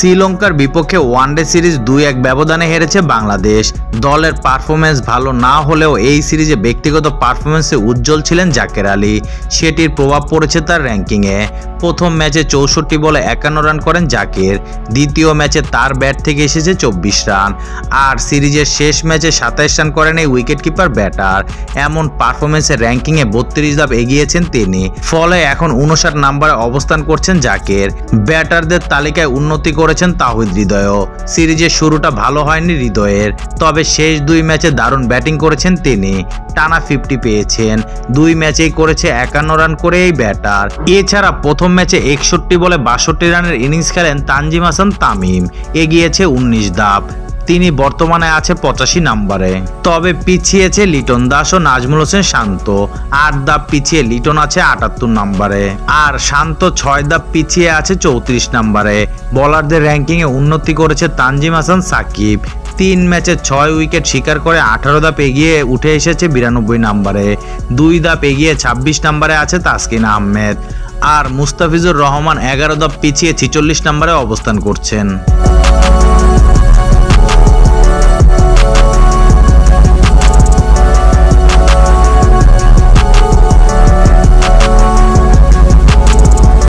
শ্রীলঙ্কার বিপক্ষে one day series 2-1 ব্যবধানে হেরেছে বাংলাদেশ। দলের পারফরমেন্স ভালো না হলেও এই সিরিজে ব্যক্তিগত পারফরমেন্সে উজ্জ্বল ছিলেন জাকের আলী। সেটির প্রভাব পড়েছে তার র্যাঙ্কিংয়ে। প্রথম ম্যাচে 64 বলে 51 রান করেন জাকের। দ্বিতীয় ম্যাচে তার ব্যাট থেকে এসেছে 24 রান। আর সিরিজের শেষ ম্যাচে 27 রান করেন এই উইকেটকিপার ব্যাটার। এমন পারফরমেন্সের র্যাঙ্কিংয়ে 32 ধাপ এগিয়েছেন তিনি। ফলে এখন 59 নম্বরে অবস্থান করছেন জাকের। ব্যাটারদের তালিকায় উন্নতি করেছেন তাওহিদ হৃদয়ও। সিরিজের শুরুটা ভালো হয়নি হৃদয়ের, তবে শেষ 2 ম্যাচে দারুণ ব্যাটিং করেছেন তিনি। টানা 50 পেয়েছেন। 2 ম্যাচেই করেছে 51 রান করে এই ব্যাটার। এছাড়া প্রথম ম্যাচে 61 বলে 62 রানের ইনিংস খেলেন তানজিম হাসান তামিম, এগিয়েছে 19 ধাপ। তিনি বর্তমানে আছে 85 নম্বরে। তবে পিছিয়েছে লিটন দাস ও নাজমুল হোসেন শান্ত। 8 ধাপ পিছিয়ে লিটন আছে 78 নম্বরে, আর শান্ত 6 ধাপ পিছিয়ে আছে 34 নম্বরে। বোলারদের র্যাঙ্কিংয়ে উন্নতি করেছে তানজিম হাসান সাকিব। 3 ম্যাচে 6 উইকেট শিকার করে 18 ধাপ এগিয়ে উঠে এসেছে 92 নম্বরে। 2 ধাপ এগিয়ে 26 নম্বরে আছে তাসকিন আহমেদ। আর মুস্তাফিজুর রহমান 11 ধাপ পিছিয়ে 46 নম্বরে অবস্থান করছেন।